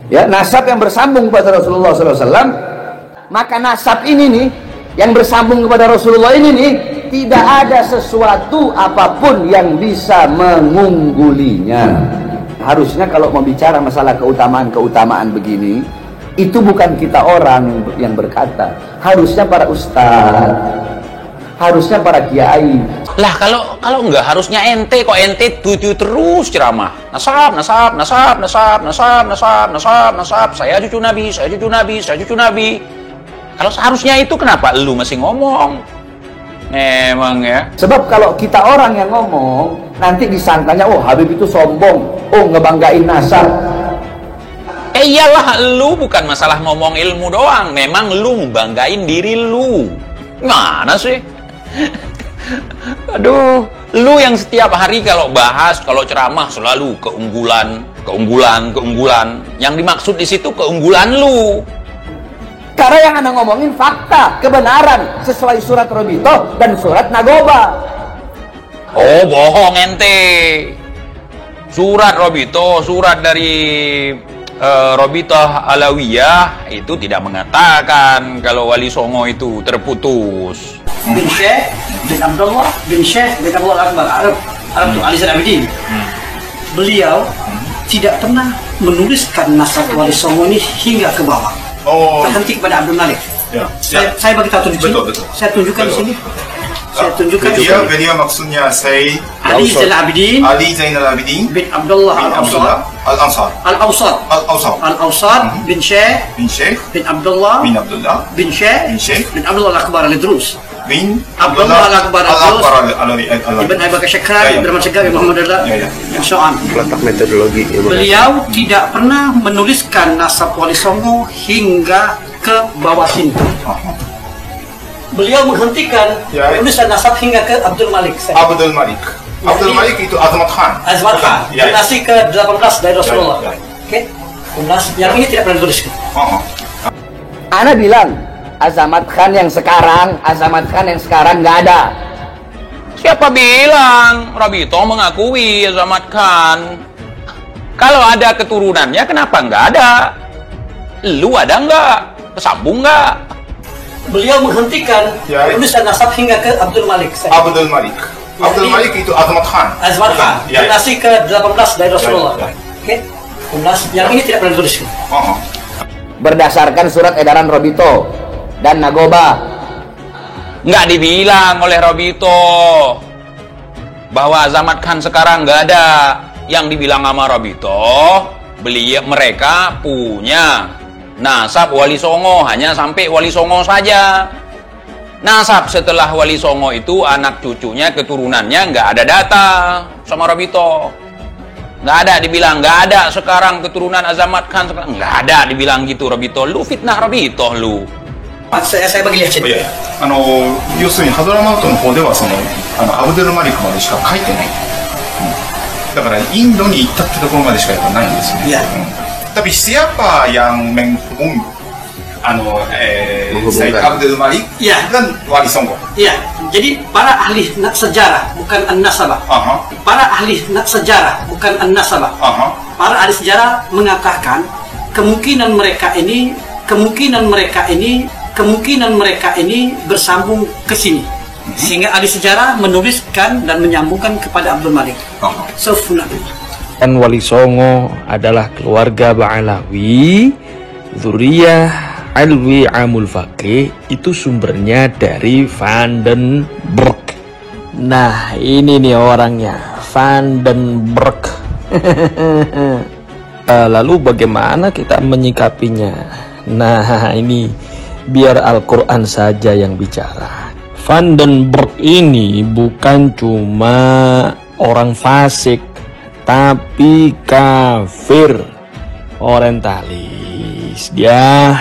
Ya, nasab yang bersambung kepada Rasulullah SAW. Maka nasab ini nih, yang bersambung kepada Rasulullah ini nih, tidak ada sesuatu apapun yang bisa mengunggulinya. Harusnya kalau mau bicara masalah keutamaan begini, itu bukan kita orang yang berkata, harusnya para ustadz, harusnya para kiai. Lah kalau enggak, harusnya ente, kok ente tuju terus ceramah. Nasab, saya cucu Nabi, saya cucu Nabi, saya cucu Nabi. Kalau seharusnya itu, kenapa lu masih ngomong? Emang ya. Sebab kalau kita orang yang ngomong, nanti disangkanya, oh Habib itu sombong, oh ngebanggain nasab. Iyalah, lu bukan masalah ngomong ilmu doang, memang lu ngebanggain diri lu. Mana sih? Aduh, lu yang setiap hari kalau bahas, kalau ceramah selalu keunggulan. Yang dimaksud di situ keunggulan lu. Karena yang anda ngomongin fakta, kebenaran, sesuai surat Robito dan surat Nagoba. Oh, bohong ente. Surat Robito, surat dari Robitoh Alawiyah itu tidak mengatakan kalau Wali Songo itu terputus. Bin Syekh bin Abdullah bin Syekh bin Abdullah Akbar Arab itu Ali Zain Abidin. Beliau tidak pernah menuliskan nasab Wali Songo ini hingga ke bawah. Terhenti kepada Abdul Malik. Ya. Saya bagi tahu tunjuk. Betul. Saya tunjukkan di sini. Saya tunjukkan di sini. Dia maksudnya Sayyid Ali Zainal Abidin bin Abdullah Al-Awsat bin Syekh bin Abdullah bin Syekh bin Abdullah Al-Akbar Al-Idrus bin Abdullah Al-Akbar Al-Idrus Ibn Abi Bakar Syakran Ibn Syakran Muhammad Darda Sya'an. Letak metodologi. Beliau tidak pernah menuliskan nasab Wali Songo hingga ke bawah sini. Beliau menghentikan penulisan nasab hingga ke Abdul Malik. Abdul Malik itu Azmat Khan. Generasi ke-18 dari Rasulullah. Oke. Yang ini tidak pernah dituliskan. Ana bilang Azamat Khan yang sekarang nggak ada. Siapa bilang? Robito mengakui Azamat Khan. Kalau ada keturunannya, kenapa nggak ada? Lu ada nggak? Kesambung nggak? Beliau menghentikan penulisan nasab hingga ke Abdul Malik. Abdul Malik itu Azmat Khan. Generasi ke-18 dari Rasulullah. Oke. Yang ini tidak pernah dituliskan. Berdasarkan surat edaran Robito dan Nagoba. Nggak dibilang oleh Robito bahwa Azamat Khan sekarang nggak ada. Yang dibilang sama Robito, mereka punya nasab Wali Songo, hanya sampai Wali Songo saja. Nasab setelah Wali Songo itu anak cucunya, keturunannya nggak ada data sama Robito. Nggak ada, dibilang nggak ada sekarang keturunan Azamat Khan sekarang. Nggak ada dibilang gitu Robito. Lu fitnah Robito lu. Saya bagi lihat sini. 要するにハドラマウトの方ではアブドゥルマリクまでしか書いてない。だからインドに行ったってところまでしかやっぱないんですよね。Tapi siapa yang menghubungi Sayyid Abdul Malik dan Wali Songo? Iya. Jadi para ahli sejarah bukan an-nasabah. Para ahli sejarah bukan an-nasabah. Para ahli sejarah mengatakan kemungkinan mereka ini bersambung ke sini. Sehingga ahli sejarah menuliskan dan menyambungkan kepada Abdul Malik. Dan Wali Songo adalah keluarga Ba'alawi, Dzurriyyah Alwi Amul Faqih, itu sumbernya dari Vandenberg. Nah, ini nih orangnya, Vandenberg. Lalu bagaimana kita menyikapinya? Nah, ini biar Al-Quran saja yang bicara. Vandenberg ini bukan cuma orang fasik, tapi kafir, orientalis. Dia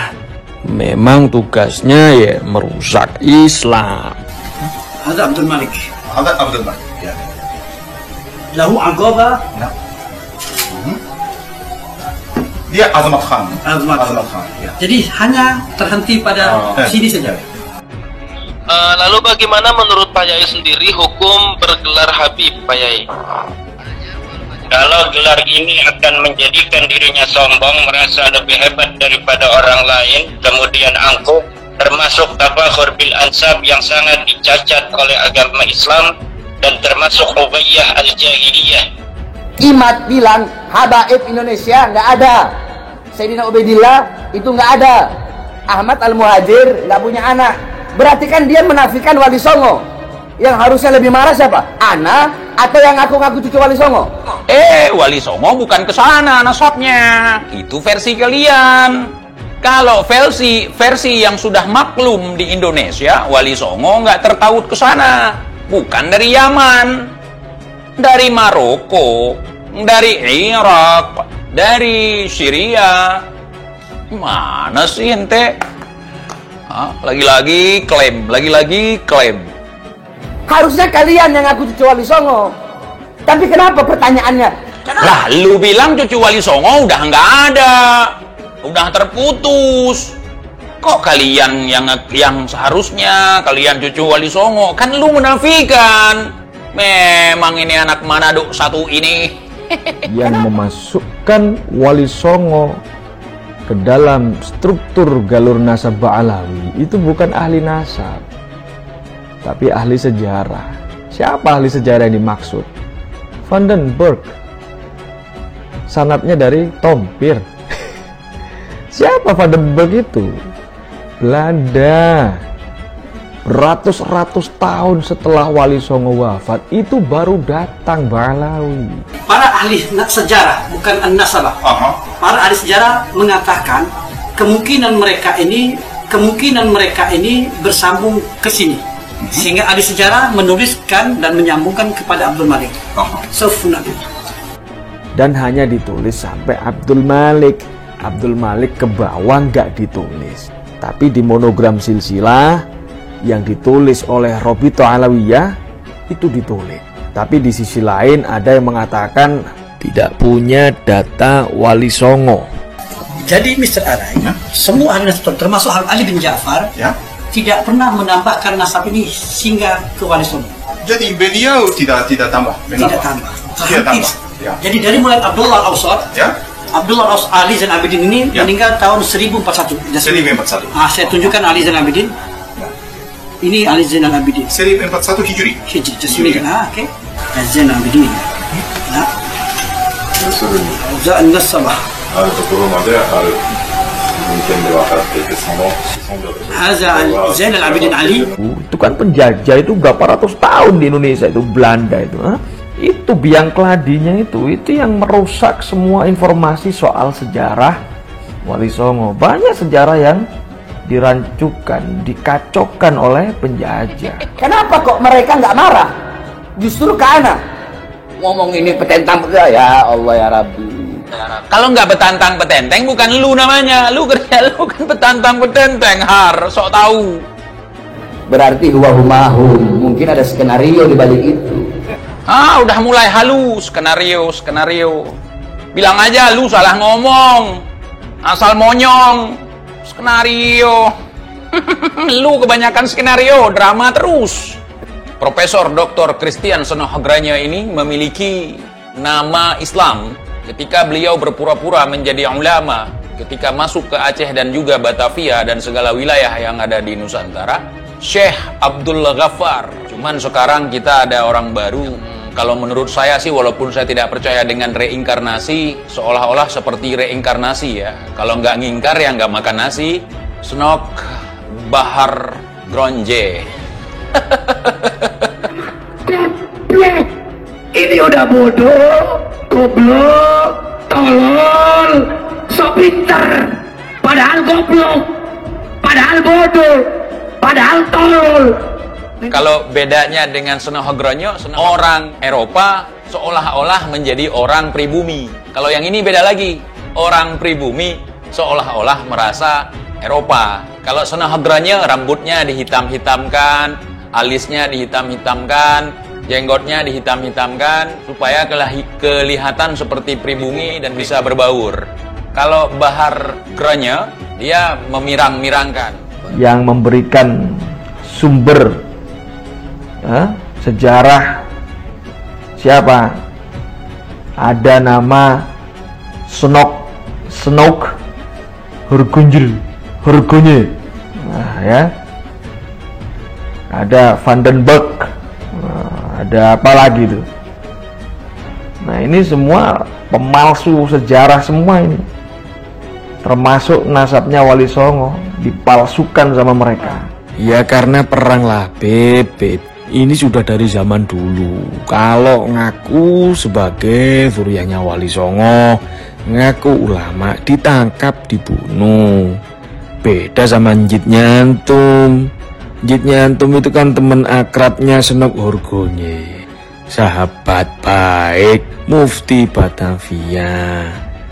memang tugasnya ya merusak Islam. Ada Abdul Malik. Ya. Lahu Agoba. Dia Azmat Khan. Ya. Jadi hanya terhenti pada sini saja. Lalu bagaimana menurut Pak Yai sendiri hukum bergelar Habib, Pak Yai? Kalau gelar ini akan menjadikan dirinya sombong, merasa lebih hebat daripada orang lain, kemudian angkuh, termasuk tafakhur bil ansab yang sangat dicacat oleh agama Islam, dan termasuk ubayyah al-jahiliyah. Imat bilang habaib Indonesia nggak ada. Sayyidina Ubaidillah itu nggak ada. Ahmad Al-Muhajir nggak punya anak. Berarti kan dia menafikan Wali Songo. Yang harusnya lebih marah siapa? Ana atau yang ngaku-ngaku cucu Wali Songo? Wali Songo bukan ke sana nasabnya. Itu versi kalian. Kalau versi yang sudah maklum di Indonesia, Wali Songo nggak tertaut ke sana. Bukan dari Yaman, dari Maroko, dari Irak, dari Syria. Mana sih ente? Lagi-lagi klaim. Harusnya kalian yang ngaku cucu Wali Songo. Tapi kenapa pertanyaannya? Lah, lu bilang cucu Wali Songo udah nggak ada, udah terputus. Kok kalian yang seharusnya kalian cucu Wali Songo? Kan lu menafikan. Memang ini anak Manado satu ini. Yang memasukkan Wali Songo ke dalam struktur galur nasab Ba'alawi itu bukan ahli nasab, tapi ahli sejarah. Siapa ahli sejarah yang dimaksud? Vandenberg. Sanadnya dari Tompir. Siapa Vandenberg itu? Belanda. Beratus-ratus tahun setelah Wali Songo wafat, itu baru datang Ba'alawi. Para ahli sejarah, bukan an-nasabah. Para ahli sejarah mengatakan kemungkinan mereka ini bersambung ke sini. Sehingga ahli sejarah menuliskan dan menyambungkan kepada Abdul Malik. Dan hanya ditulis sampai Abdul Malik. Abdul Malik ke bawah nggak ditulis. Tapi di monogram silsilah yang ditulis oleh Robito Alawiyah itu ditulis. Tapi di sisi lain ada yang mengatakan tidak punya data Wali Songo. Jadi Mr. Arai, semua ahli nasab termasuk Ali bin Ja'far tidak pernah menambahkan nasab ini hingga ke Wali Songo. Jadi beliau tidak tambah. Tidak tambah. Tidak tambah. Ya. Jadi dari mulai Abdullah Al-Awsat, Abdullah Ali Zain Abidin ini meninggal tahun 1041. 1041. Saya tunjukkan Ali Zain Abidin. Ini Ali Zain Abidin. 1041 Hijri. Oke. Zain Abidin. Zain Nasabah. Zain Abidin Ali. Itu kan penjajah itu berapa ratus tahun di Indonesia, itu Belanda itu. Itu biang keladinya itu yang merusak semua informasi soal sejarah Wali Songo. Banyak sejarah yang dirancukan, dikacaukan oleh penjajah. Kenapa kok mereka nggak marah? Justru ke ana ngomong ini petentang, ya Allah ya Rabbi. Kalau nggak betantang petenteng bukan lu namanya. Lu kerja lu kan betantang petenteng, sok tahu. Berarti huwa humahum. Mungkin ada skenario di balik itu. Udah mulai halus skenario. Bilang aja lu salah ngomong, asal monyong. Skenario. Lu kebanyakan skenario, drama terus. Profesor Dr. Christian Sonohogranya ini memiliki nama Islam ketika beliau berpura-pura menjadi ulama, ketika masuk ke Aceh dan juga Batavia dan segala wilayah yang ada di Nusantara, Syekh Abdul Ghaffar. Cuman sekarang kita ada orang baru. Kalau menurut saya sih, walaupun saya tidak percaya dengan reinkarnasi, seolah-olah seperti reinkarnasi ya. Kalau nggak ngingkar ya nggak makan nasi. Snok Bahar Gronje. Ini udah bodoh, goblok, tolol, sok pinter, padahal goblok, padahal bodoh, padahal tolol. Kalau bedanya dengan Sonohogronyo, orang Eropa seolah-olah menjadi orang pribumi. Kalau yang ini beda lagi, orang pribumi seolah-olah merasa Eropa. Kalau Sonohogronyo rambutnya dihitam-hitamkan, alisnya dihitam-hitamkan, jenggotnya dihitam-hitamkan supaya kelihatan seperti pribumi dan bisa berbaur. Kalau Bahar Gronyo, dia memirang-mirangkan. Yang memberikan sumber sejarah siapa? ada nama Snoke Horgonye, nah, ya, ada Vandenberg, ada apa lagi tuh. Nah, ini semua pemalsu sejarah semua ini, termasuk nasabnya Wali Songo dipalsukan sama mereka. Ya karena perang lah, Beb. Ini sudah dari zaman dulu. Kalau ngaku sebagai zuriyahnya Wali Songo, ngaku ulama, ditangkap, dibunuh. Beda sama Njit Nyantum. Njit Nyantum itu kan teman akrabnya Snoke Horgonye, sahabat baik Mufti Batavia,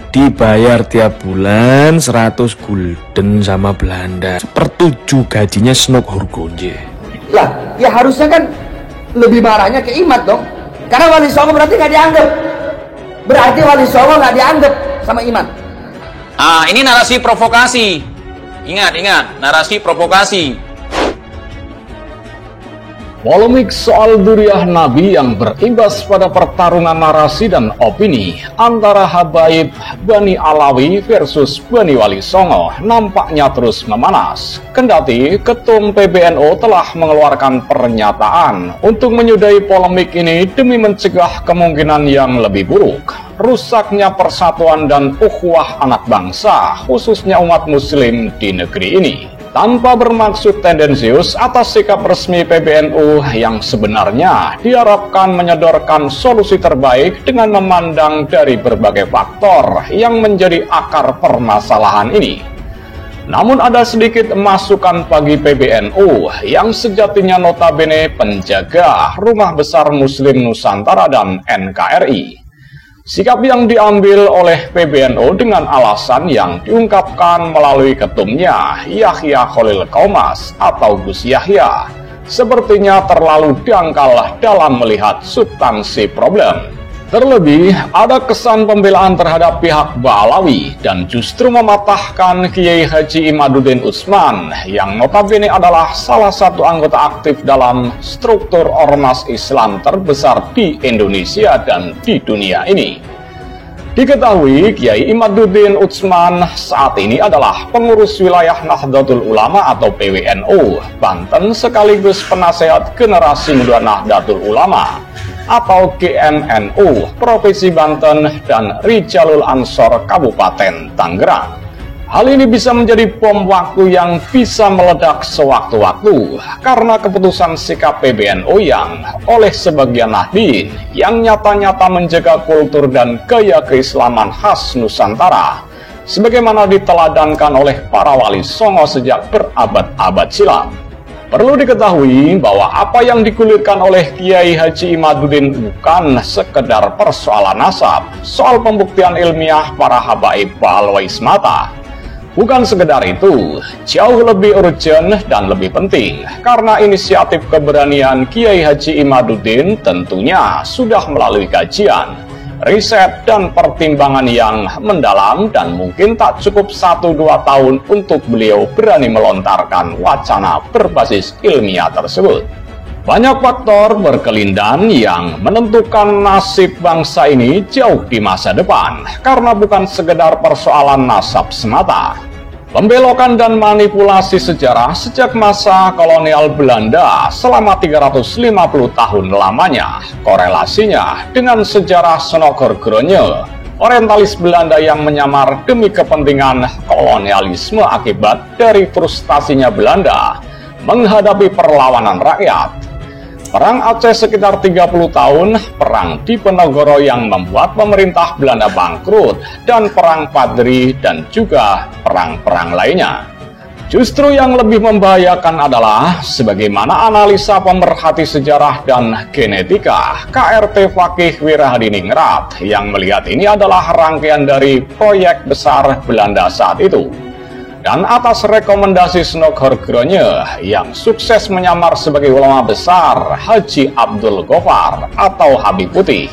dibayar tiap bulan 100 gulden sama Belanda, 1/7 gajinya Snoke Horgonye. Lah, ya harusnya kan lebih marahnya ke Imad dong, karena Wali Songo berarti nggak dianggap. Berarti Wali Songo nggak dianggap sama Imad. Ini narasi provokasi. Ingat, narasi provokasi. Polemik soal dzurriyyah Nabi yang berimbas pada pertarungan narasi dan opini antara habaib Bani Alawi versus Bani Wali Songo nampaknya terus memanas. Kendati Ketum PBNU telah mengeluarkan pernyataan untuk menyudahi polemik ini demi mencegah kemungkinan yang lebih buruk, rusaknya persatuan dan ukhuwah anak bangsa, khususnya umat muslim di negeri ini. Tanpa bermaksud tendensius atas sikap resmi PBNU yang sebenarnya diharapkan menyodorkan solusi terbaik dengan memandang dari berbagai faktor yang menjadi akar permasalahan ini. Namun ada sedikit masukan bagi PBNU yang sejatinya notabene penjaga Rumah Besar Muslim Nusantara dan NKRI. Sikap yang diambil oleh PBNU dengan alasan yang diungkapkan melalui ketumnya Yahya Khalil Qaumas atau Gus Yahya sepertinya terlalu dangkal dalam melihat substansi problem. Terlebih, ada kesan pembelaan terhadap pihak Ba'alawi dan justru mematahkan Kiai Haji Imaduddin Utsman yang notabene adalah salah satu anggota aktif dalam struktur ormas Islam terbesar di Indonesia dan di dunia ini. Diketahui Kiai Imaduddin Utsman saat ini adalah pengurus wilayah Nahdlatul Ulama atau PWNU Banten sekaligus penasehat generasi muda Nahdlatul Ulama atau GMNU Provinsi Banten dan Rijalul Ansor Kabupaten Tangerang. Hal ini bisa menjadi bom waktu yang bisa meledak sewaktu-waktu karena keputusan sikap PBNU yang oleh sebagian nahdien yang nyata-nyata menjaga kultur dan gaya keislaman khas Nusantara sebagaimana diteladankan oleh para wali songo sejak berabad-abad silam. Perlu diketahui bahwa apa yang digulirkan oleh Kiai Haji Imaduddin bukan sekedar persoalan nasab, soal pembuktian ilmiah para habaib Ba'alawi semata. Bukan sekedar itu, jauh lebih urgent dan lebih penting, karena inisiatif keberanian Kiai Haji Imaduddin tentunya sudah melalui kajian, riset dan pertimbangan yang mendalam dan mungkin tak cukup 1-2 tahun untuk beliau berani melontarkan wacana berbasis ilmiah tersebut. Banyak faktor berkelindan yang menentukan nasib bangsa ini jauh di masa depan, karena bukan sekedar persoalan nasab semata. Pembelokan dan manipulasi sejarah sejak masa kolonial Belanda selama 350 tahun lamanya, korelasinya dengan sejarah Snoke Horgonye, orientalis Belanda yang menyamar demi kepentingan kolonialisme akibat dari frustasinya Belanda menghadapi perlawanan rakyat. Perang Aceh sekitar 30 tahun, Perang Diponegoro yang membuat pemerintah Belanda bangkrut, dan Perang Padri dan juga perang-perang lainnya. Justru yang lebih membahayakan adalah sebagaimana analisa pemerhati sejarah dan genetika KRT Fakih Wirahadiningrat yang melihat ini adalah rangkaian dari proyek besar Belanda saat itu. Dan atas rekomendasi Snoke Horgonye yang sukses menyamar sebagai ulama besar Haji Abdul Ghaffar atau Habib Putih,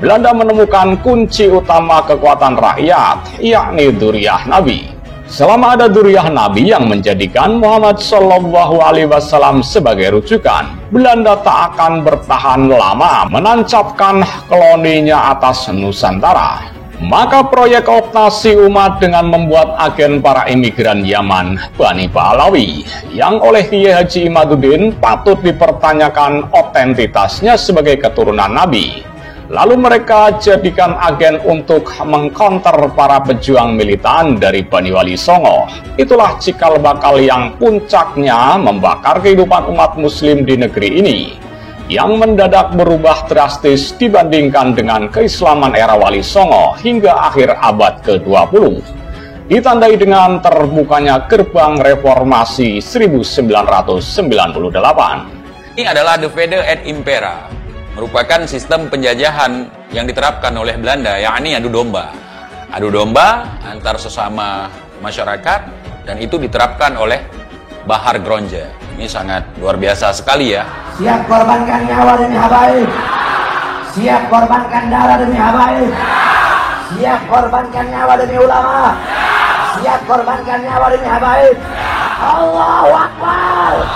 Belanda menemukan kunci utama kekuatan rakyat, yakni dzurriyyah Nabi. Selama ada dzurriyyah Nabi yang menjadikan Muhammad Shallallahu Alaihi Wasallam sebagai rujukan, Belanda tak akan bertahan lama menancapkan koloninya atas Nusantara. Maka proyek operasi umat dengan membuat agen para imigran Yaman, Bani Pahlawi, yang oleh Kiai Haji Imaduddin patut dipertanyakan otentitasnya sebagai keturunan Nabi. Lalu mereka jadikan agen untuk mengcounter para pejuang militan dari Bani Wali Songo. Itulah cikal bakal yang puncaknya membakar kehidupan umat muslim di negeri ini, yang mendadak berubah drastis dibandingkan dengan keislaman era Wali Songo hingga akhir abad ke-20. Ditandai dengan terbukanya gerbang reformasi 1998. Ini adalah Divide et Impera, merupakan sistem penjajahan yang diterapkan oleh Belanda, yakni adu domba. Adu domba antar sesama masyarakat, dan itu diterapkan oleh Bahar Gronje. Ini sangat luar biasa sekali ya. Siap korbankan nyawa demi habaib. Siap korbankan darah demi habaib. Siap korbankan nyawa demi ulama. Siap korbankan nyawa demi habaib. Allahu Akbar.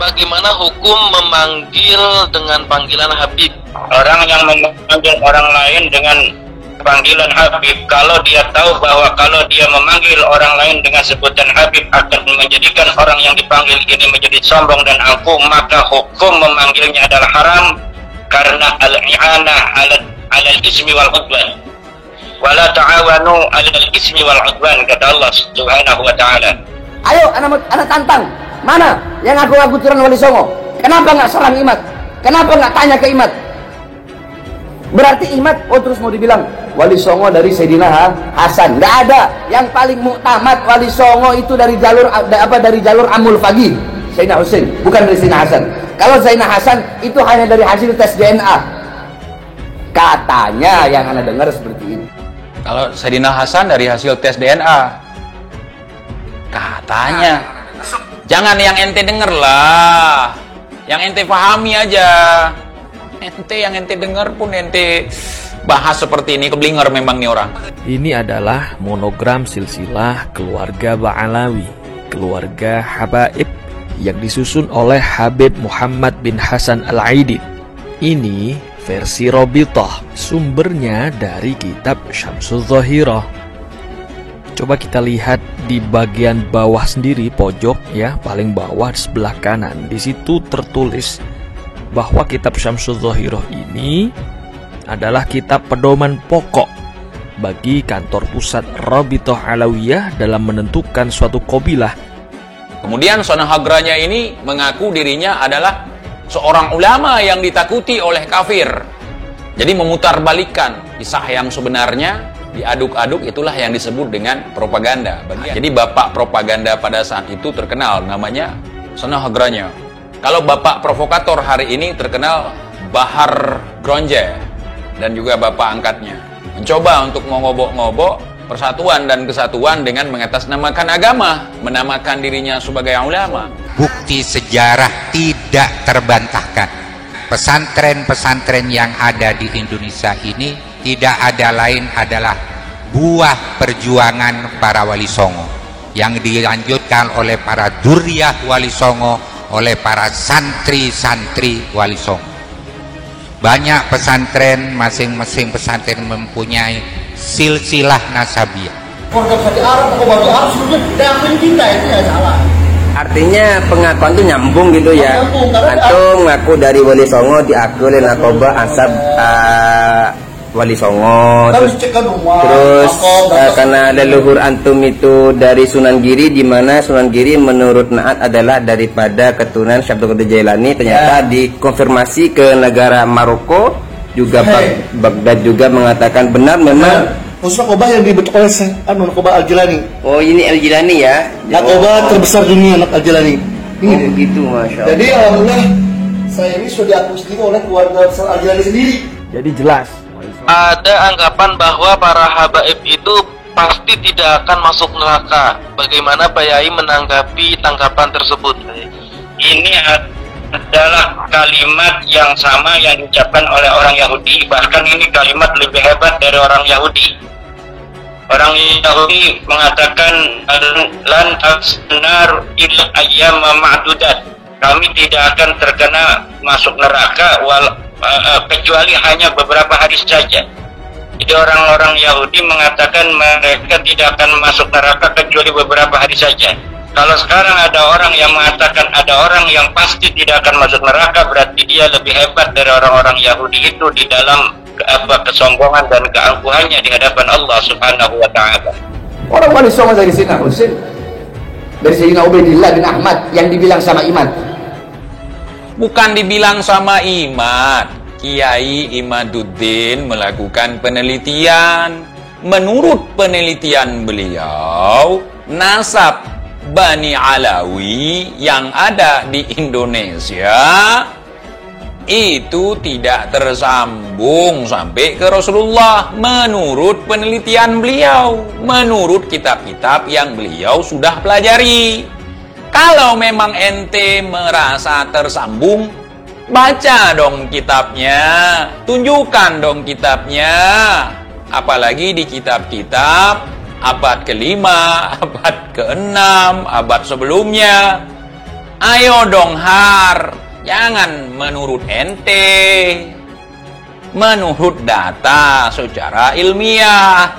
Bagaimana hukum memanggil dengan panggilan Habib? Orang yang memanggil orang lain dengan panggilan Habib, kalau dia tahu bahwa kalau dia memanggil orang lain dengan sebutan Habib akan menjadikan orang yang dipanggil ini menjadi sombong dan angkuh, maka hukum memanggilnya adalah haram, karena al-i'anah 'alal ismi wal 'udwan. Wala ta'awanu 'alal ismi wal 'udwan, kata Allah Subhanahu wa taala. Ayo, anak tantang. Mana yang ngaku-ngaku keturunan Wali Songo? Kenapa nggak serang Imat? Kenapa nggak tanya ke Imat? Berarti Imat, terus mau dibilang Wali Songo dari Sayyidina Hasan. Nggak ada. Yang paling muktamad Wali Songo itu dari jalur Amul Faqih, Sayyidina Husain, bukan dari Sayyidina Hasan. Kalau Sayyidina Hasan itu hanya dari hasil tes DNA. Katanya yang Anda dengar seperti itu. Kalau Sayyidina Hasan dari hasil tes DNA, katanya. Jangan yang ente denger lah, yang ente pahami aja. Yang ente denger pun ente bahas seperti ini, keblinger memang nih orang. Ini adalah monogram silsilah keluarga Ba'alawi, keluarga Habaib, yang disusun oleh Habib Muhammad bin Hasan Al-Aidid. Ini versi Robitoh, sumbernya dari kitab Syamsul Dhahirah. Coba kita lihat di bagian bawah sendiri, pojok ya, paling bawah di sebelah kanan. Di situ tertulis bahwa kitab Syamsul Dhahirah ini adalah kitab pedoman pokok bagi kantor pusat Rabithah Alawiyah dalam menentukan suatu qabilah. Kemudian Sonahagranya ini mengaku dirinya adalah seorang ulama yang ditakuti oleh kafir. Jadi memutarbalikkan kisah yang sebenarnya, diaduk-aduk, itulah yang disebut dengan propaganda. Jadi bapak propaganda pada saat itu terkenal, namanya Sonahagranya. Kalau bapak provokator hari ini terkenal Bahar Gronje, dan juga bapak angkatnya mencoba untuk mengobok-ngobok persatuan dan kesatuan dengan mengatasnamakan agama, menamakan dirinya sebagai ulama. Bukti sejarah tidak terbantahkan. Pesantren-pesantren yang ada di Indonesia ini tidak ada lain adalah buah perjuangan para Wali Songo yang dilanjutkan oleh para dzurriyyah Wali Songo, oleh para santri-santri Wali Songo. Banyak pesantren, masing-masing pesantren mempunyai silsilah nasabiyah. Organisasi Arab atau batu Arab sebetulnya dakwin kita itu ya salah. Artinya pengakuan itu nyambung gitu ya. Atau ngaku dari Wali Songo diakui oleh Nakoba Ansab Wali Songo, terus karena leluhur antum itu dari Sunan Giri, di mana Sunan Giri menurut Naat adalah daripada keturunan Syekh Abdul Qadir Jailani, ternyata dikonfirmasi ke negara Maroko juga, Baghdad juga mengatakan benar memang. Nakobah yang dibentuk oleh Nakobah Al-Jilani. Oh, ini Al-Jilani ya. Nakobah terbesar dunia, Al-Jilani. Ini begitu, Masya Allah. Jadi alhamdulillah saya ini sudah diakui sendiri oleh keluarga besar Al-Jilani sendiri. Jadi jelas. Ada anggapan bahwa para habaib itu pasti tidak akan masuk neraka. Bagaimana Pak Yai menanggapi tanggapan tersebut? Ini adalah kalimat yang sama yang diucapkan oleh orang Yahudi. Bahkan ini kalimat lebih hebat dari orang Yahudi. Orang Yahudi mengatakan lan asnar illa ayyama ma'dudat. Kami tidak akan terkena masuk neraka kecuali hanya beberapa hari saja. Jadi orang-orang Yahudi mengatakan mereka tidak akan masuk neraka kecuali beberapa hari saja. Kalau sekarang ada orang yang mengatakan ada orang yang pasti tidak akan masuk neraka, berarti dia lebih hebat dari orang-orang Yahudi itu di dalam kesombongan dan keangkuhannya di hadapan Allah Subhanahu wa taala. Orang Wali Songo dari Sayyidina Husain, dari Sayyidina Ubaidillah bin Ahmad yang dibilang sama iman. Bukan dibilang sama iman. Kiai Imaduddin melakukan penelitian. Menurut penelitian beliau, nasab Bani Alawi yang ada di Indonesia itu tidak tersambung sampai ke Rasulullah menurut penelitian beliau, menurut kitab-kitab yang beliau sudah pelajari. Kalau memang ente merasa tersambung, baca dong kitabnya, tunjukkan dong kitabnya. Apalagi di kitab-kitab abad ke-5, abad ke-6, abad sebelumnya. Ayo dong Har, jangan menurut ente, menurut data secara ilmiah.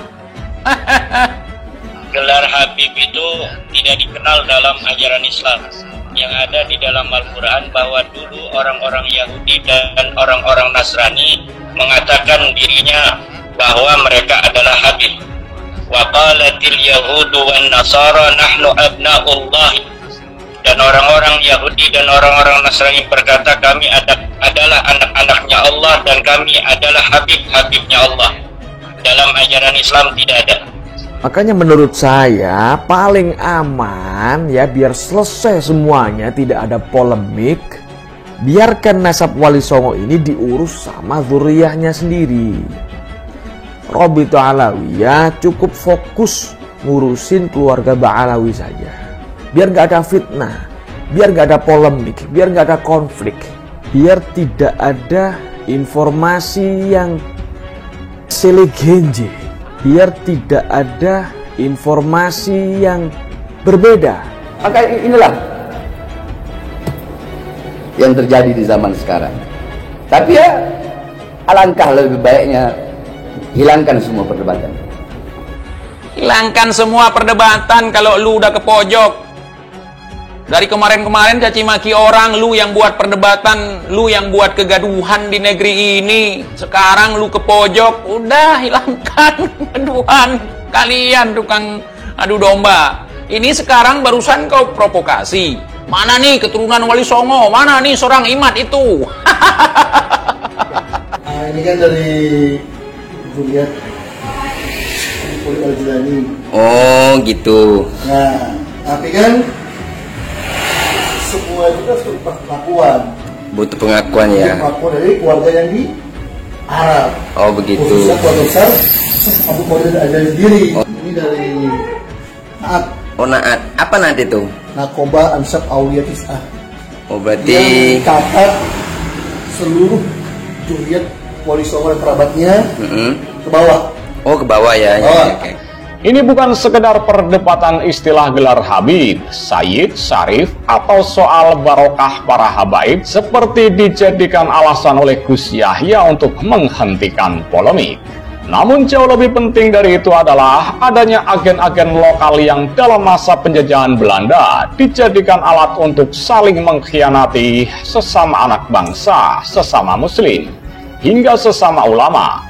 Gelar Habib itu tidak dikenal dalam ajaran Islam. Yang ada di dalam Al-Quran bahwa dulu orang-orang Yahudi dan orang-orang Nasrani mengatakan dirinya bahwa mereka adalah Habib. Wa qalatil yahudu wan nasara nahnu abna'ullah. Dan orang-orang Yahudi dan orang-orang Nasrani berkata kami adalah anak-anaknya Allah dan kami adalah Habib-habibnya Allah. Dalam ajaran Islam tidak ada. Makanya menurut saya paling aman ya, biar selesai semuanya, tidak ada polemik, biarkan nasab Wali Songo ini diurus sama zuriyahnya sendiri. Robito Alawiyah cukup fokus ngurusin keluarga Ba'alawi saja. Biar gak ada fitnah, biar gak ada polemik, biar gak ada konflik, biar tidak ada informasi yang selegenje, biar tidak ada informasi yang berbeda. Maka inilah yang terjadi di zaman sekarang. Tapi ya alangkah lebih baiknya hilangkan semua perdebatan. Hilangkan semua perdebatan kalau lu udah ke pojok. Dari kemarin-kemarin caci maki orang, lu yang buat perdebatan, lu yang buat kegaduhan di negeri ini. Sekarang lu ke pojok, udah hilangkan kegaduhan. Kalian tukang adu domba. Ini sekarang barusan kau provokasi. Mana nih keturunan Wali Songo? Mana nih seorang Imad itu? Nah, ini kan dari Zuriat Al-Jilani. Oh gitu. Nah, tapi kan semua itu kan butuh pengakuan. Butuh pengakuan ya. Pengakuan dari keluarga yang di Arab. Oh begitu. Khususnya keluarga besar Abu Qadir Al-Jilani. Oh. Ini dari Naat. Oh Naat. Apa Naat itu? Nakoba Ansab Aulia Tis'ah. Oh berarti yang catat seluruh Zuriat Wali Songo dan kerabatnya ke bawah. Oh ke bawah ya. Oh. Okay. Ini bukan sekedar perdebatan istilah gelar Habib, Sayyid, Syarif, atau soal barokah para habaib seperti dijadikan alasan oleh Gus Yahya untuk menghentikan polemik. Namun jauh lebih penting dari itu adalah adanya agen-agen lokal yang dalam masa penjajahan Belanda dijadikan alat untuk saling mengkhianati sesama anak bangsa, sesama muslim, hingga sesama ulama.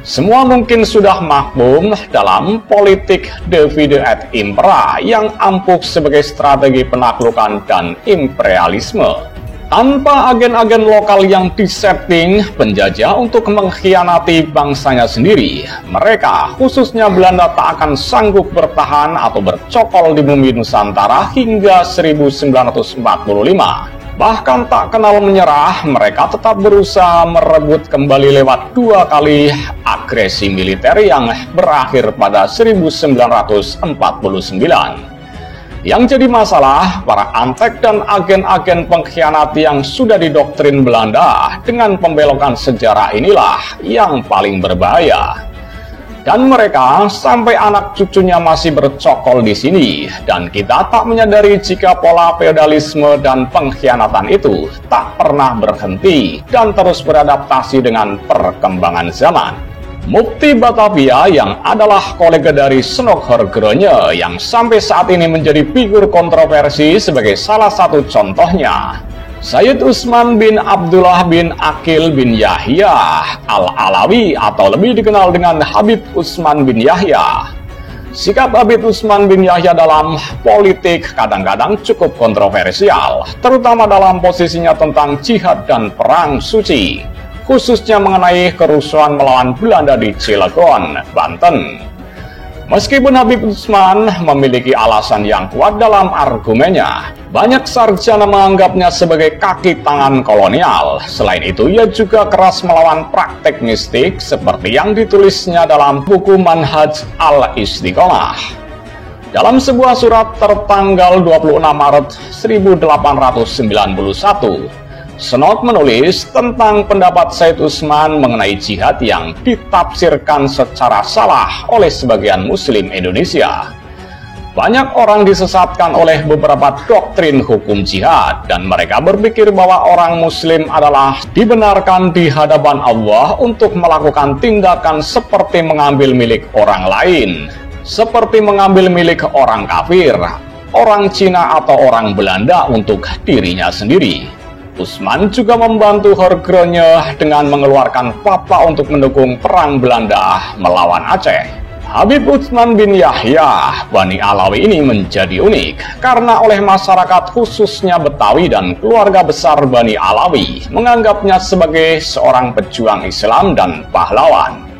Semua mungkin sudah makmum dalam politik divide et impera yang ampuh sebagai strategi penaklukan dan imperialisme. Tanpa agen-agen lokal yang disetting penjajah untuk mengkhianati bangsanya sendiri, mereka khususnya Belanda tak akan sanggup bertahan atau bercokol di bumi Nusantara hingga 1945. Bahkan tak kenal menyerah, mereka tetap berusaha merebut kembali lewat 2 kali agresi militer yang berakhir pada 1949. Yang jadi masalah, para antek dan agen-agen pengkhianat yang sudah didoktrin Belanda dengan pembelokan sejarah inilah yang paling berbahaya. Dan mereka sampai anak cucunya masih bercokol di sini, dan kita tak menyadari jika pola feodalisme dan pengkhianatan itu tak pernah berhenti dan terus beradaptasi dengan perkembangan zaman. Mufti Batavia yang adalah kolega dari Senok Horgronje yang sampai saat ini menjadi figur kontroversi sebagai salah satu contohnya, Sayyid Utsman bin Abdullah bin Aqil bin Yahya Al-Alawi atau lebih dikenal dengan Habib Utsman bin Yahya. Sikap Habib Utsman bin Yahya dalam politik kadang-kadang cukup kontroversial, terutama dalam posisinya tentang jihad dan perang suci, khususnya mengenai kerusuhan melawan Belanda di Cilegon, Banten. Meskipun Habib Utsman memiliki alasan yang kuat dalam argumennya, banyak sarjana menganggapnya sebagai kaki tangan kolonial. Selain itu, ia juga keras melawan praktek mistik seperti yang ditulisnya dalam buku Manhaj Al-Istiqomah. Dalam sebuah surat tertanggal 26 Maret 1891, Senok menulis tentang pendapat Sayyid Utsman mengenai jihad yang ditafsirkan secara salah oleh sebagian muslim Indonesia. Banyak orang disesatkan oleh beberapa doktrin hukum jihad, dan mereka berpikir bahwa orang muslim adalah dibenarkan di hadapan Allah untuk melakukan tindakan seperti mengambil milik orang lain, seperti mengambil milik orang kafir, orang Cina atau orang Belanda untuk dirinya sendiri. Utsman juga membantu Horgronje dengan mengeluarkan fatwa untuk mendukung perang Belanda melawan Aceh. Habib Utsman bin Yahya Bani Alawi ini menjadi unik karena oleh masyarakat khususnya Betawi dan keluarga besar Bani Alawi menganggapnya sebagai seorang pejuang Islam dan pahlawan.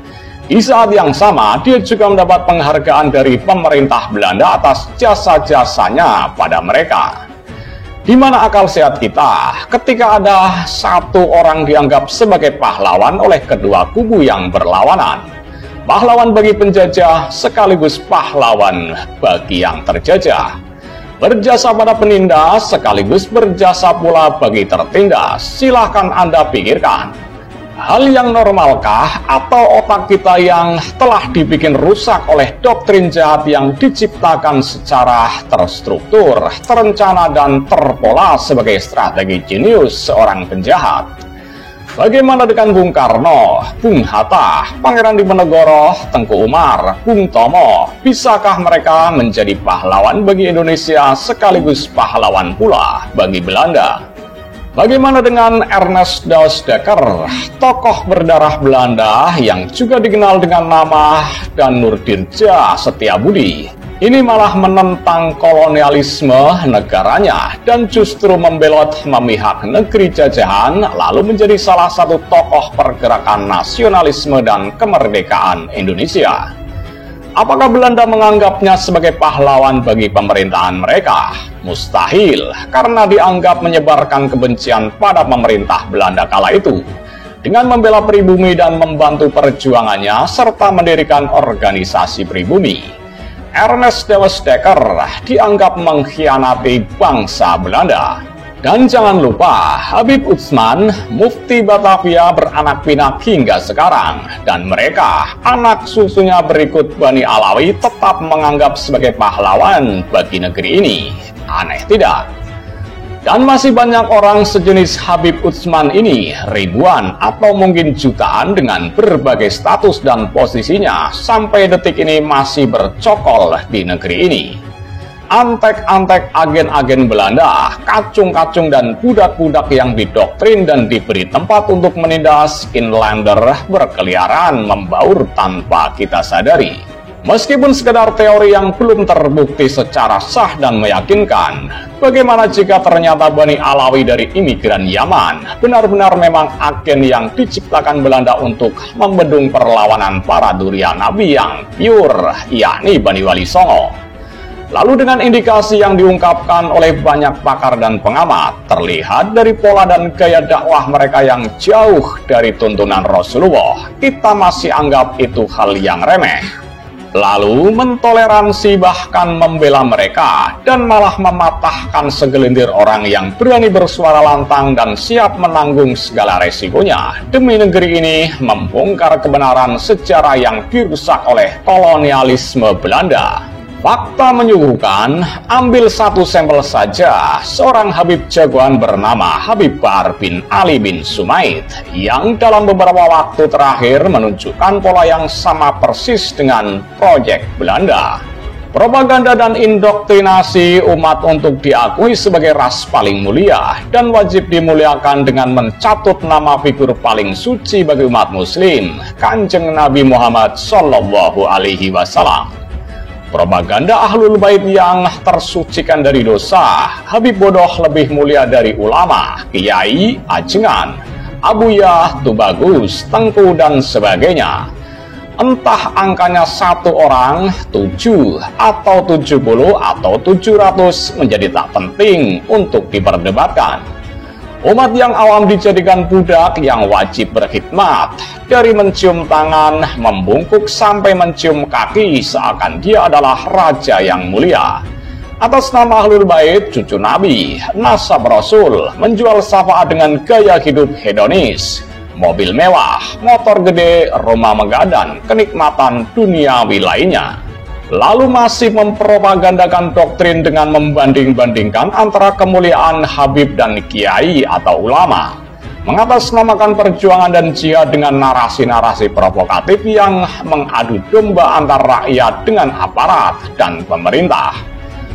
Di saat yang sama, dia juga mendapat penghargaan dari pemerintah Belanda atas jasa-jasanya pada mereka. Di mana akal sehat kita ketika ada satu orang dianggap sebagai pahlawan oleh kedua kubu yang berlawanan? Pahlawan bagi penjajah sekaligus pahlawan bagi yang terjajah. Berjasa pada penindas sekaligus berjasa pula bagi tertindas. Silahkan Anda pikirkan. Hal yang normalkah atau otak kita yang telah dibikin rusak oleh doktrin jahat yang diciptakan secara terstruktur, terencana, dan terpola sebagai strategi jenius seorang penjahat? Bagaimana dengan Bung Karno, Bung Hatta, Pangeran Diponegoro, Tengku Umar, Bung Tomo? Bisakah mereka menjadi pahlawan bagi Indonesia sekaligus pahlawan pula bagi Belanda? Bagaimana dengan Ernest Daus Dekker, tokoh berdarah Belanda yang juga dikenal dengan nama Danurdirja Setiabudi? Ini malah menentang kolonialisme negaranya dan justru membelot memihak negeri jajahan, lalu menjadi salah satu tokoh pergerakan nasionalisme dan kemerdekaan Indonesia. Apakah Belanda menganggapnya sebagai pahlawan bagi pemerintahan mereka? Mustahil, karena dianggap menyebarkan kebencian pada pemerintah Belanda kala itu dengan membela pribumi dan membantu perjuangannya serta mendirikan organisasi pribumi. Ernest Daus Dekker dianggap mengkhianati bangsa Belanda. Dan jangan lupa, Habib Utsman, Mufti Batavia beranak pinak hingga sekarang, dan mereka, anak susunya berikut Bani Alawi, tetap menganggap sebagai pahlawan bagi negeri ini. Aneh tidak? Dan masih banyak orang sejenis Habib Utsman ini, ribuan atau mungkin jutaan dengan berbagai status dan posisinya, sampai detik ini masih bercokol di negeri ini. Antek-antek agen-agen Belanda, kacung-kacung dan budak-budak yang didoktrin dan diberi tempat untuk menindas inlander berkeliaran membaur tanpa kita sadari. Meskipun sekedar teori yang belum terbukti secara sah dan meyakinkan, bagaimana jika ternyata Bani Alawi dari imigran Yaman benar-benar memang agen yang diciptakan Belanda untuk membendung perlawanan para durian Nabi yang pure, yakni Bani Wali Songo? Lalu dengan indikasi yang diungkapkan oleh banyak pakar dan pengamat, terlihat dari pola dan gaya dakwah mereka yang jauh dari tuntunan Rasulullah, kita masih anggap itu hal yang remeh. lalu mentoleransi bahkan membela mereka dan malah mematahkan segelintir orang yang berani bersuara lantang dan siap menanggung segala resikonya demi negeri ini membongkar kebenaran sejarah yang dirusak oleh kolonialisme Belanda. Fakta menyuguhkan, ambil satu sampel saja, seorang Habib jagoan bernama Habib Bahar bin Ali bin Sumaid yang dalam beberapa waktu terakhir menunjukkan pola yang sama persis dengan proyek Belanda. Propaganda dan indoktrinasi umat untuk diakui sebagai ras paling mulia dan wajib dimuliakan dengan mencatut nama figur paling suci bagi umat muslim, Kanjeng Nabi Muhammad Shallallahu Alaihi Wasallam. Propaganda Ahlul Bait yang tersucikan dari dosa, Habib bodoh lebih mulia dari ulama, kiai, ajengan, abuyah, tubagus, tengku, dan sebagainya. Entah angkanya 1 orang, 7, atau 70, atau 700 menjadi tak penting untuk diperdebatkan. Umat yang awam dijadikan budak yang wajib berkhidmat, dari mencium tangan, membungkuk sampai mencium kaki seakan dia adalah raja yang mulia. Atas nama Ahlul Bait, cucu Nabi, nasab Rasul, menjual syafaat dengan gaya hidup hedonis, mobil mewah, motor gede, rumah megah, dan kenikmatan duniawi lainnya. Lalu masih mempropagandakan doktrin dengan membanding-bandingkan antara kemuliaan Habib dan kiai atau ulama, mengatasnamakan perjuangan dan jihad dengan narasi-narasi provokatif yang mengadu domba antar rakyat dengan aparat dan pemerintah,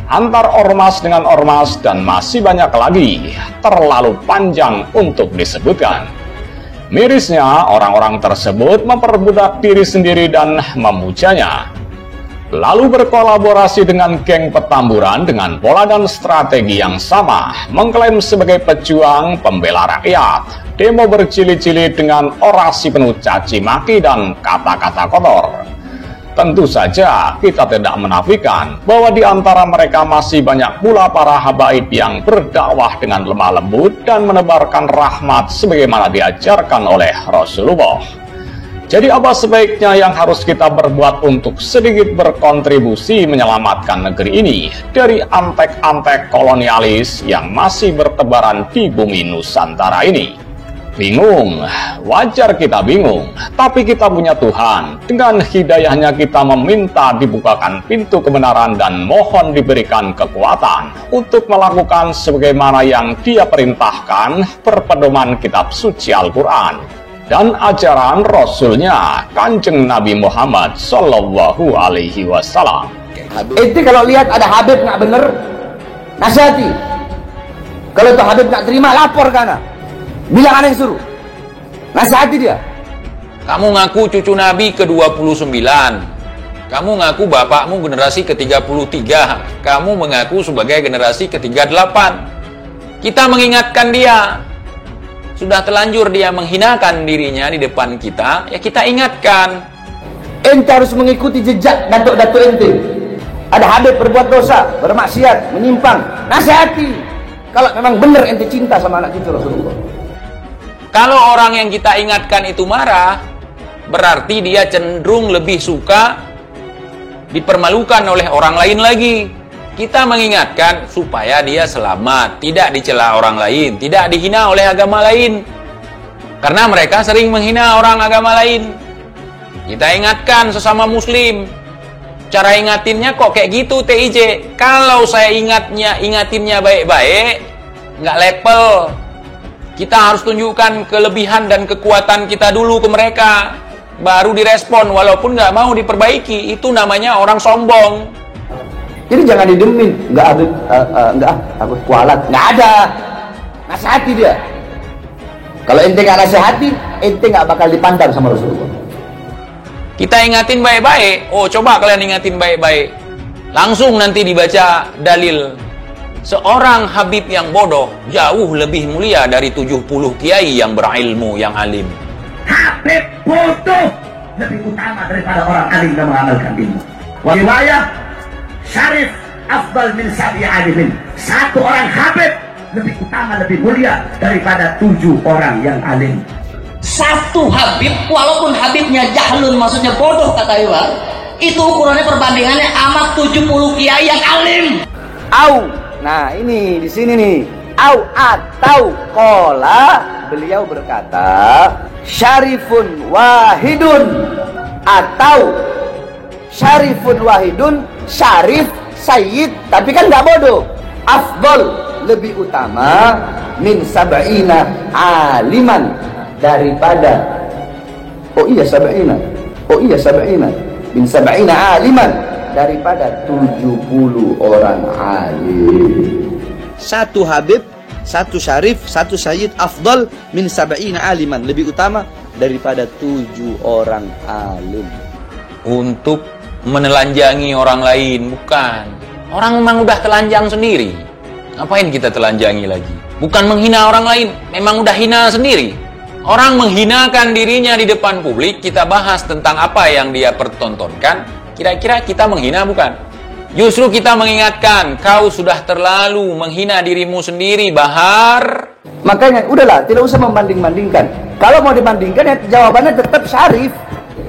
antar ormas dengan ormas, dan masih banyak lagi, terlalu panjang untuk disebutkan. Mirisnya, orang-orang tersebut memperbudak diri sendiri dan memujanya, lalu berkolaborasi dengan geng Petamburan dengan pola dan strategi yang sama, mengklaim sebagai pejuang pembela rakyat, demo berjilid-jilid dengan orasi penuh caci maki dan kata-kata kotor. Tentu saja kita tidak menafikan bahwa di antara mereka masih banyak pula para habaib yang berdakwah dengan lemah lembut dan menebarkan rahmat sebagaimana diajarkan oleh Rasulullah. Jadi apa sebaiknya yang harus kita berbuat untuk sedikit berkontribusi menyelamatkan negeri ini dari antek-antek kolonialis yang masih bertebaran di bumi Nusantara ini? Bingung, wajar kita bingung, tapi kita punya Tuhan. Dengan hidayahnya kita meminta dibukakan pintu kebenaran dan mohon diberikan kekuatan untuk melakukan sebagaimana yang Dia perintahkan berpedoman kitab suci Al-Quran dan ajaran Rasulnya Kanjeng Nabi Muhammad Sallallahu Alaihi Wasallam. Itu kalau lihat ada Habib nggak bener, nasihati. Kalau itu Habib nggak terima, lapor kana. Bilang ada yang suruh, nasihati dia. Kamu ngaku cucu Nabi ke-29, kamu ngaku bapakmu generasi ke-33, kamu mengaku sebagai generasi ke-38. Kita mengingatkan dia. Sudah telanjur dia menghinakan dirinya di depan kita, ya kita ingatkan. Ente harus mengikuti jejak datuk-datuk ente. Ada Habib berbuat dosa, bermaksiat, menyimpang, nasihati. Kalau memang benar ente cinta sama anak cucu Rasulullah. Kalau orang yang kita ingatkan itu marah, berarti dia cenderung lebih suka dipermalukan oleh orang lain lagi. Kita mengingatkan supaya dia selamat, tidak dicela orang lain, tidak dihina oleh agama lain. Karena mereka sering menghina orang agama lain. Kita ingatkan sesama muslim. Cara ingatinnya kok kayak gitu TIJ. Kalau saya ingatinnya baik-baik, nggak level. Kita harus tunjukkan kelebihan dan kekuatan kita dulu ke mereka. Baru direspon, walaupun nggak mau diperbaiki. Itu namanya orang sombong. Jadi jangan didemin, enggak aku kualat, nggak ada. Nasihati dia. Kalau ente nggak nasihati, ente nggak bakal dipandang sama Rasulullah. Kita ingatin baik-baik. Oh, coba kalian ingatin baik-baik. Langsung nanti dibaca dalil. Seorang Habib yang bodoh jauh lebih mulia dari 70 kiai yang berilmu, yang alim. Habib bodoh lebih utama daripada orang alim yang mengamalkan ilmu. Riwayat Syarif afdal min sabi alimin. Satu orang Habib lebih utama, lebih mulia daripada 7 orang yang alim. Satu Habib, walaupun Habibnya jahlun, maksudnya bodoh kata Iwan, Itu ukurannya perbandingannya amat 70 kiai yang alim. Au. Nah, ini di sini nih. Au atau qala, beliau berkata, syarifun wahidun, atau syarifun wahidun, syarif sayyid, tapi kan nggak bodoh. Afdol, lebih utama, min sab'ina aliman, daripada sab'ina min sab'ina aliman, daripada 70 orang alim. Satu habib, satu syarif, satu sayyid, afdal min sab'ina aliman, lebih utama daripada 7 orang alim. Untuk menelanjangi orang lain, bukan. Orang memang udah telanjang sendiri. Ngapain kita telanjangi lagi? Bukan menghina orang lain, memang udah hina sendiri. Orang menghinakan dirinya di depan publik, kita bahas tentang apa yang dia pertontonkan. Kira-kira kita menghina bukan? Justru kita mengingatkan, kau sudah terlalu menghina dirimu sendiri, Bahar. Makanya, udahlah, tidak usah membanding-bandingkan. Kalau mau dibandingkan, ya jawabannya tetap syarif.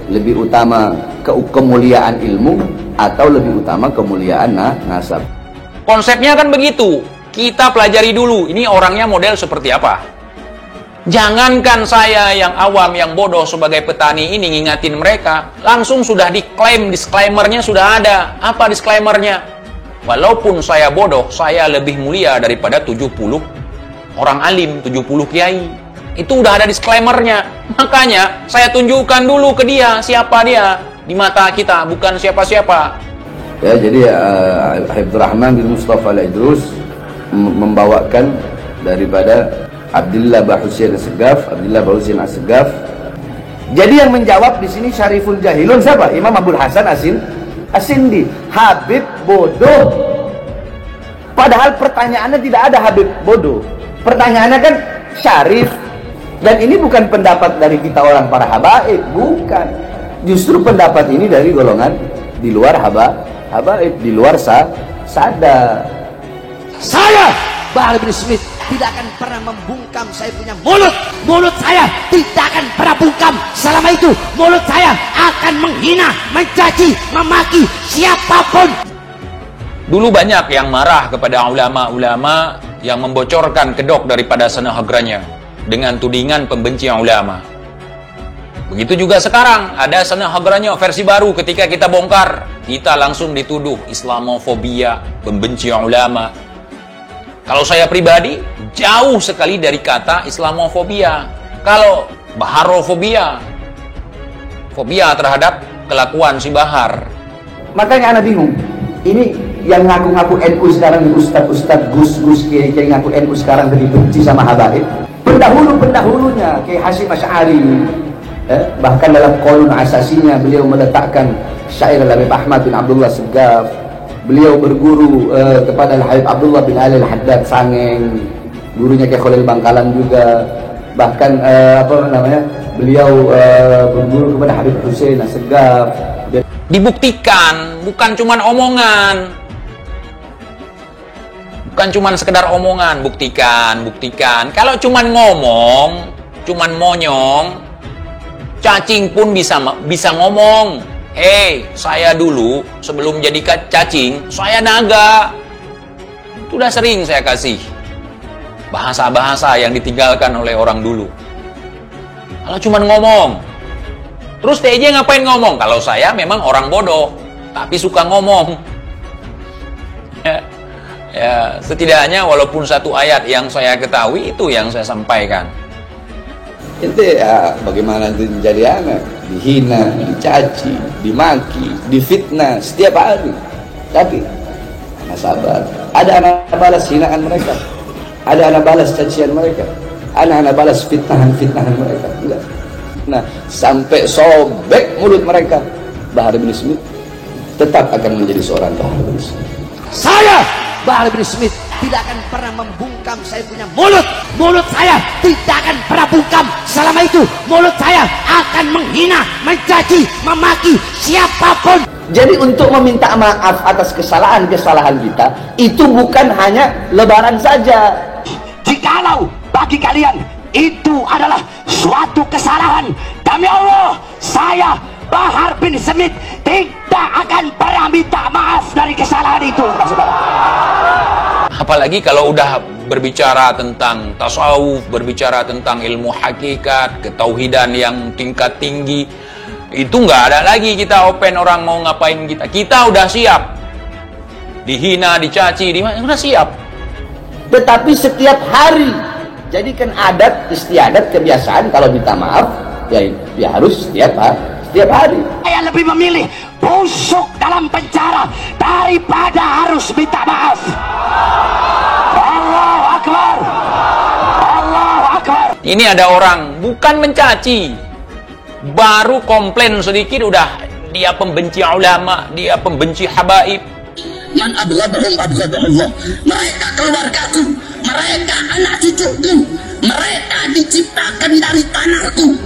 Lebih utama kemuliaan ilmu atau lebih utama kemuliaan nasab. Konsepnya kan begitu. Kita pelajari dulu, ini orangnya model seperti apa. Jangankan saya yang awam, yang bodoh sebagai petani ini ngingatin mereka, langsung sudah diklaim, disclaimernya sudah ada. Apa disclaimernya? Walaupun saya bodoh, saya lebih mulia daripada 70 orang alim, 70 kiai. Itu udah ada disclaimernya. Makanya saya tunjukkan dulu ke dia siapa dia di mata kita, bukan siapa-siapa. Ya, jadi Habibur Rahman bin Mustafa Al-Idrus membawakan daripada Abdullah Bahusin As-Segaf, Jadi yang menjawab di sini Syariful Jahilun siapa? Imam Abdul Hasan As-Sindi. Habib bodoh. Padahal pertanyaannya tidak ada Habib bodoh. Pertanyaannya kan syarif. Dan ini bukan pendapat dari kita orang para habaib, bukan. Justru pendapat ini dari golongan di luar habaib, di luar sadar. Saya Bahar bin Smith tidak akan pernah membungkam saya punya mulut. Mulut saya tidak akan pernah bungkam. Selama itu mulut saya akan menghina, mencaci, memaki siapapun. Dulu banyak yang marah kepada ulama-ulama yang membocorkan kedok daripada senahagranya dengan tudingan pembenci ulama. Begitu juga sekarang ada senahagranya versi baru. Ketika kita bongkar, kita langsung dituduh Islamofobia, pembenci ulama. Kalau saya pribadi, jauh sekali dari kata Islamofobia. Kalau Baharofobia, fobia terhadap kelakuan si Bahar. Makanya anak bingung. Ini yang ngaku-ngaku NU sekarang, Ustadz Gus kiai ngaku NU sekarang benci sama habaib. Pendahulunya Kiai Hasyim Asy'ari, bahkan dalam qaulun asasinya beliau meletakkan syair Habib Ahmad bin Abdullah Segaf. Beliau berguru kepada Habib Abdullah bin Ali Al-Haddad Sangeng, gurunya Kiai Khalil Bangkalan juga. Bahkan beliau berguru kepada Habib Husain As-Segaf. Dibuktikan, bukan cuman omongan. Bukan cuman sekedar omongan, buktikan. Kalau cuman ngomong, cuman monyong, cacing pun bisa ngomong. Hei, saya dulu sebelum jadi cacing, saya naga. Itu udah sering saya kasih bahasa-bahasa yang ditinggalkan oleh orang dulu. Kalau cuman ngomong, terus TJ ngapain ngomong? Kalau saya memang orang bodoh, tapi suka ngomong. Ya, setidaknya walaupun satu ayat yang saya ketahui itu yang saya sampaikan. Itu ya bagaimana itu menjadi anak, dihina, dicaci, dimaki, difitnah setiap hari. Tapi anak sabar. Ada anak balas hinaan mereka, ada anak balas cacian mereka, anak balas fitnahan mereka. Enggak. Nah, sampai sobek mulut mereka, Bahar bin Smith tetap akan menjadi seorang Bahar bin Smith. Saya Bahar bin Smith tidak akan pernah membungkam saya punya mulut. Mulut saya tidak akan pernah bungkam. Selama itu mulut saya akan menghina, mencaci, memaki siapapun. Jadi untuk meminta maaf atas kesalahan-kesalahan kita itu bukan hanya lebaran saja. Jikalau bagi kalian itu adalah suatu kesalahan, demi Allah saya Bahar bin Smith tidak akan pernah minta maaf dari kesalahan itu. Apalagi kalau udah berbicara tentang tasawuf, berbicara tentang ilmu hakikat, ketauhidan yang tingkat tinggi, itu nggak ada lagi kita open orang mau ngapain kita. Kita udah siap. Dihina, dicaci, udah siap. Tetapi setiap hari jadikan adat, istiadat, kebiasaan kalau minta maaf ya harus setiap hari. Saya lebih memilih busuk dalam penjara daripada harus minta maaf. Allahu Akbar. Allahu Akbar. Ini ada orang bukan mencaci, baru komplain sedikit udah dia pembenci ulama, dia pembenci habaib. Man abghadahum abghadahullah. Mereka keluargaku, mereka anak cucuku, mereka diciptakan dari tanahku.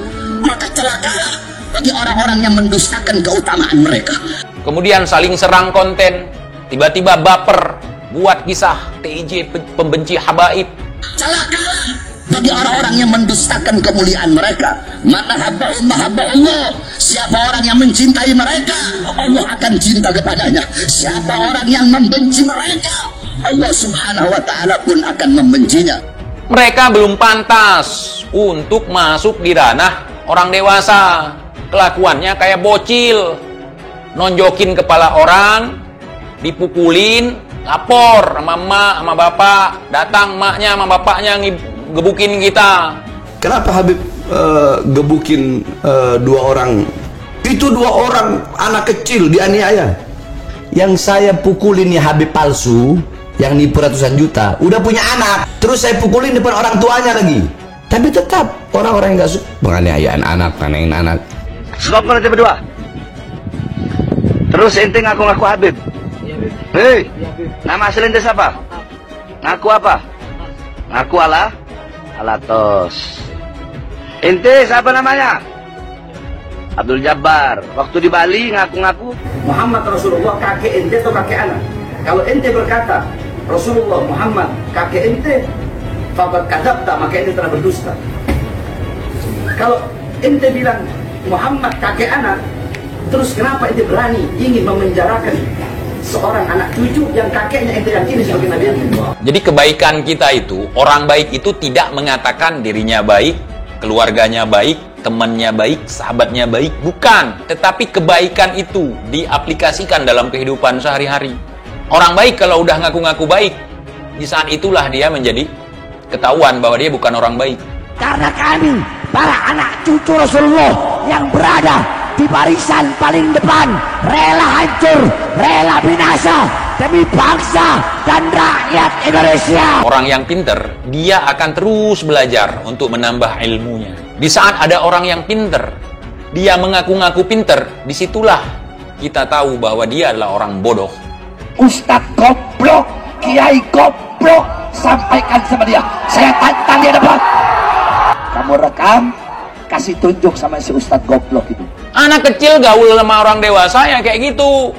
Maka celakalah bagi orang-orang yang mendustakan keutamaan mereka. Kemudian saling serang konten, tiba-tiba baper buat kisah TIJ pembenci habaib. Celakalah bagi orang-orang yang mendustakan kemuliaan mereka. Maka Allah, siapa orang yang mencintai mereka, Allah akan cinta kepadanya. Siapa orang yang membenci mereka, Allah subhanahu wa ta'ala pun akan membencinya. Mereka belum pantas untuk masuk di ranah orang dewasa. Kelakuannya kayak bocil, nonjokin kepala orang, dipukulin, lapor sama emak, sama bapak, datang emaknya sama bapaknya gebukin kita. Kenapa Habib gebukin dua orang? Itu dua orang anak kecil dianiaya. Yang saya pukulin ya Habib palsu, yang nipu ratusan juta, udah punya anak, terus saya pukulin depan orang tuanya lagi. Tapi tetap orang-orang yang gak suka penganiayaan anak, nganein anak. Stop nanti berdua. Terus ente ngaku-ngaku Habib. Hei, nama asli ente siapa? Ngaku apa? Ngaku Alatos. Ente siapa namanya? Abdul Jabbar. Waktu di Bali ngaku-ngaku Muhammad Rasulullah kakek ente atau kakek anak? Kalau ente berkata Rasulullah Muhammad kakek ente, faqad kadzabta, maka ente telah berdusta. Kalau ente bilang Muhammad kakek anak, terus kenapa ente berani ingin memenjarakan seorang anak cucu yang kakeknya ente yakini sebagai nabi ente? Jadi kebaikan kita itu, orang baik itu tidak mengatakan dirinya baik, keluarganya baik, temannya baik, sahabatnya baik, bukan. Tetapi kebaikan itu diaplikasikan dalam kehidupan sehari-hari. Orang baik kalau udah ngaku-ngaku baik, di saat itulah dia menjadi ketahuan bahwa dia bukan orang baik. Karena kami, para anak cucu Rasulullah yang berada di barisan paling depan, rela hancur, rela binasa demi bangsa dan rakyat Indonesia. Orang yang pinter, dia akan terus belajar untuk menambah ilmunya. Di saat ada orang yang pinter, dia mengaku-ngaku pinter, disitulah kita tahu bahwa dia adalah orang bodoh. Ustadz goblok, kiai goblok, sampaikan sama dia. Saya tantang dia depan. Kamu rekam, kasih tunjuk sama si Ustadz goblok itu. Anak kecil gaul sama orang dewasa ya kayak gitu.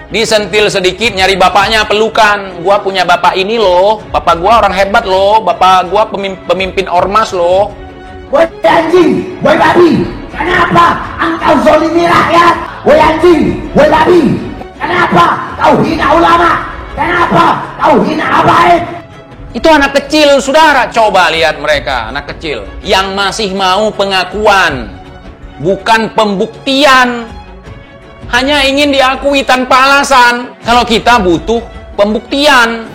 Disentil sedikit, nyari bapaknya, pelukan. Gua punya bapak ini loh, bapak gua orang hebat loh, bapak gua pemimpin ormas loh. Woi anjing, woi babi, kenapa engkau zolimi rakyat? Woi anjing, woi babi, kenapa kau hina ulama? Kenapa kau hina habaib? Itu anak kecil, saudara. Coba lihat mereka, anak kecil yang masih mau pengakuan, bukan pembuktian. Hanya ingin diakui tanpa alasan. Kalau kita butuh pembuktian.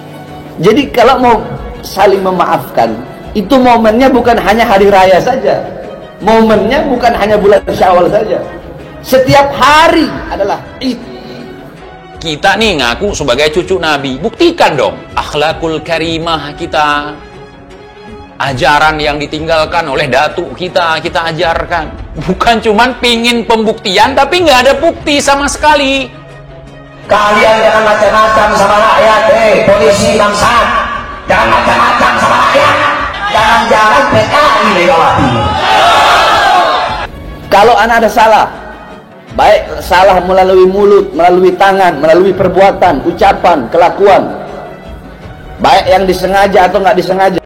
Jadi kalau mau saling memaafkan, itu momennya bukan hanya hari raya saja. Momennya bukan hanya bulan Syawal saja. Setiap hari adalah Id. Kita nih ngaku sebagai cucu Nabi, buktikan dong akhlakul karimah kita. Ajaran yang ditinggalkan oleh datuk kita ajarkan. Bukan cuman pingin pembuktian, tapi nggak ada bukti sama sekali. Kalian jangan macam-macam sama rakyat, polisi bangsat. Jangan macam-macam sama rakyat. Jangan-jangan PKI lewati. Kalau anak ada salah, baik salah melalui mulut, melalui tangan, melalui perbuatan, ucapan, kelakuan, baik yang disengaja atau nggak disengaja,